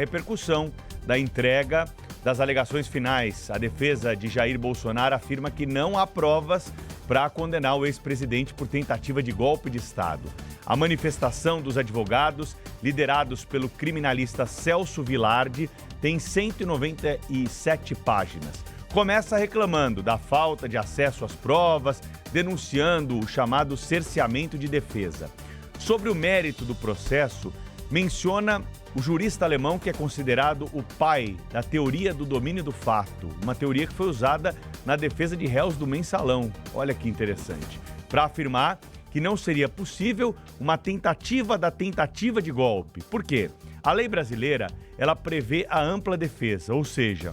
Repercussão da entrega das alegações finais. A defesa de Jair Bolsonaro afirma que não há provas para condenar o ex-presidente por tentativa de golpe de Estado. A manifestação dos advogados, liderados pelo criminalista Celso Vilardi, tem 197 páginas. Começa reclamando da falta de acesso às provas, denunciando o chamado cerceamento de defesa. Sobre o mérito do processo, menciona o jurista alemão que é considerado o pai da teoria do domínio do fato, uma teoria que foi usada na defesa de réus do Mensalão. Olha que interessante. Para afirmar que não seria possível uma tentativa da tentativa de golpe. Por quê? A lei brasileira, ela prevê a ampla defesa, ou seja,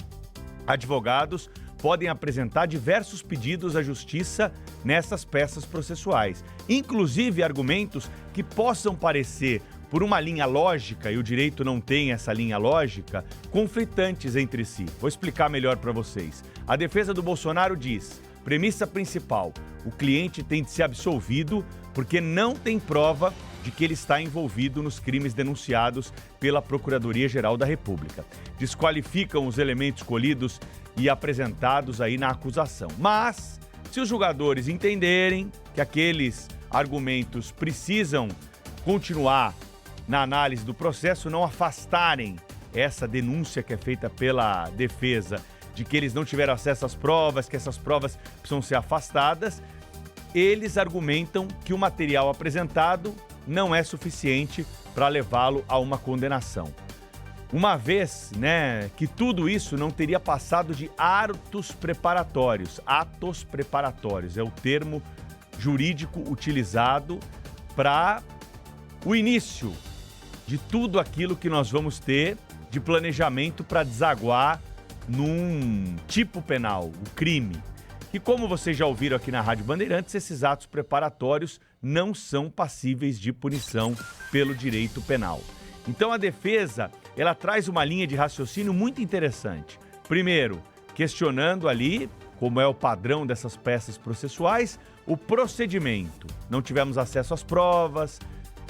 advogados podem apresentar diversos pedidos à justiça nessas peças processuais, inclusive argumentos que possam parecer, por uma linha lógica, e o direito não tem essa linha lógica, conflitantes entre si. Vou explicar melhor para vocês. A defesa do Bolsonaro diz, premissa principal, o cliente tem de ser absolvido porque não tem prova de que ele está envolvido nos crimes denunciados pela Procuradoria-Geral da República. Desqualificam os elementos colhidos e apresentados aí na acusação. Mas, se os julgadores entenderem que aqueles argumentos precisam continuar na análise do processo, não afastarem essa denúncia que é feita pela defesa de que eles não tiveram acesso às provas, que essas provas precisam ser afastadas, eles argumentam que o material apresentado não é suficiente para levá-lo a uma condenação. Uma vez, que tudo isso não teria passado de atos preparatórios é o termo jurídico utilizado para o início de tudo aquilo que nós vamos ter de planejamento para desaguar num tipo penal, o crime. E como vocês já ouviram aqui na Rádio Bandeirantes, esses atos preparatórios não são passíveis de punição pelo direito penal. Então a defesa, ela traz uma linha de raciocínio muito interessante. Primeiro, questionando ali, como é o padrão dessas peças processuais, o procedimento. Não tivemos acesso às provas,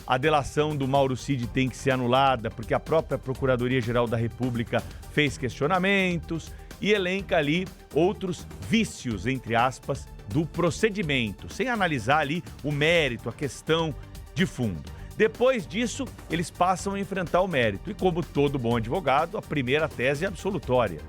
a delação do Mauro Cid tem que ser anulada porque a própria Procuradoria-Geral da República fez questionamentos e elenca ali outros vícios, entre aspas, do procedimento, sem analisar ali o mérito, a questão de fundo. Depois disso, eles passam a enfrentar o mérito. E como todo bom advogado, a primeira tese é absolutória,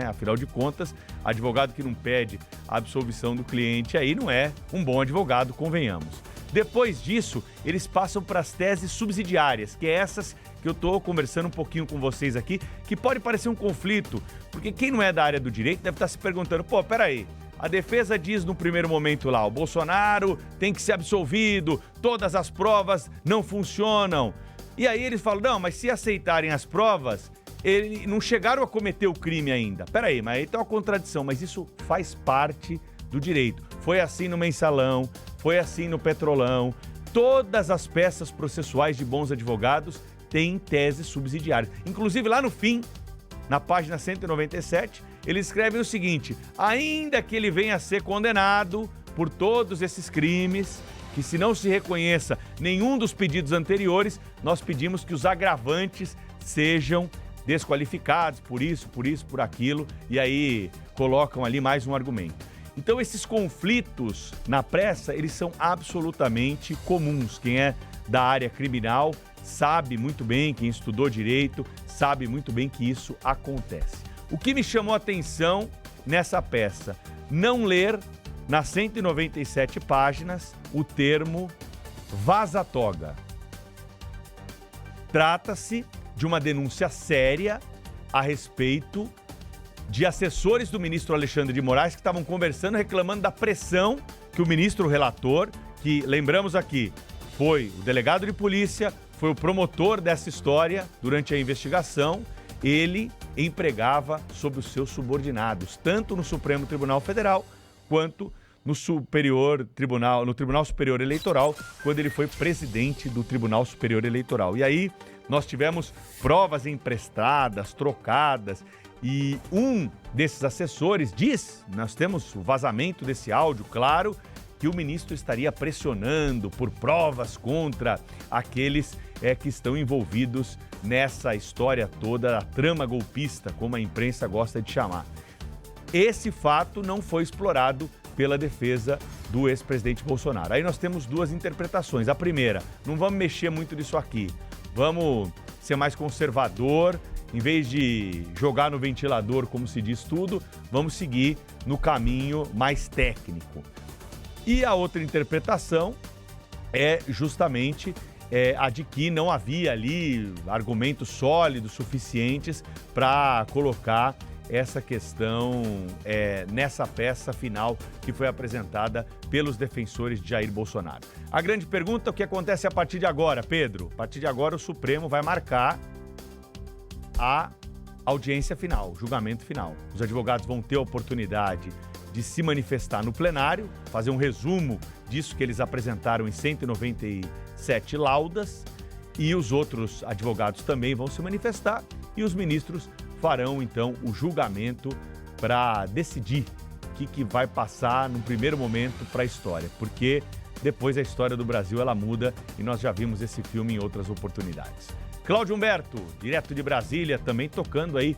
Afinal de contas, advogado que não pede a absolvição do cliente aí não é um bom advogado, convenhamos. Depois disso, eles passam para as teses subsidiárias, que é essas que eu estou conversando um pouquinho com vocês aqui, que pode parecer um conflito, porque quem não é da área do direito deve estar se perguntando, peraí, a defesa diz no primeiro momento lá, o Bolsonaro tem que ser absolvido, todas as provas não funcionam. E aí eles falam, não, mas se aceitarem as provas, eles não chegaram a cometer o crime ainda. Peraí, mas aí tem uma contradição, mas isso faz parte do direito. Foi assim no Mensalão, foi assim no Petrolão. Todas as peças processuais de bons advogados têm teses subsidiárias. Inclusive lá no fim, na página 197, eles escrevem o seguinte, ainda que ele venha a ser condenado por todos esses crimes, que se não se reconheça nenhum dos pedidos anteriores, nós pedimos que os agravantes sejam desqualificados por isso, por aquilo, e aí colocam ali mais um argumento. Então esses conflitos na pressa, eles são absolutamente comuns. Quem é da área criminal sabe muito bem, quem estudou direito sabe muito bem que isso acontece. O que me chamou a atenção nessa peça, não ler nas 197 páginas o termo vaza-toga. Trata-se de uma denúncia séria a respeito de assessores do ministro Alexandre de Moraes que estavam conversando, reclamando da pressão que o ministro relator, que lembramos aqui, foi o delegado de polícia, foi o promotor dessa história durante a investigação, ele empregava sobre os seus subordinados, tanto no Supremo Tribunal Federal quanto no Tribunal Superior Eleitoral, quando ele foi presidente do Tribunal Superior Eleitoral. E aí nós tivemos provas emprestadas, trocadas, e um desses assessores diz, nós temos o vazamento desse áudio, claro, que o ministro estaria pressionando por provas contra aqueles que estão envolvidos nessa história toda, a trama golpista, como a imprensa gosta de chamar. Esse fato não foi explorado pela defesa do ex-presidente Bolsonaro. Aí nós temos duas interpretações. A primeira, não vamos mexer muito nisso aqui, vamos ser mais conservador, em vez de jogar no ventilador, como se diz tudo, vamos seguir no caminho mais técnico. E a outra interpretação é justamente a de que não havia ali argumentos sólidos suficientes para colocar essa questão nessa peça final que foi apresentada pelos defensores de Jair Bolsonaro. A grande pergunta é o que acontece a partir de agora, Pedro? A partir de agora o Supremo vai marcar a audiência final, o julgamento final. Os advogados vão ter a oportunidade de se manifestar no plenário, fazer um resumo disso que eles apresentaram em 197 laudas, e os outros advogados também vão se manifestar, e os ministros farão, então, o julgamento para decidir o que vai passar no primeiro momento para a história, porque depois a história do Brasil ela muda e nós já vimos esse filme em outras oportunidades. Cláudio Humberto, direto de Brasília, também tocando aí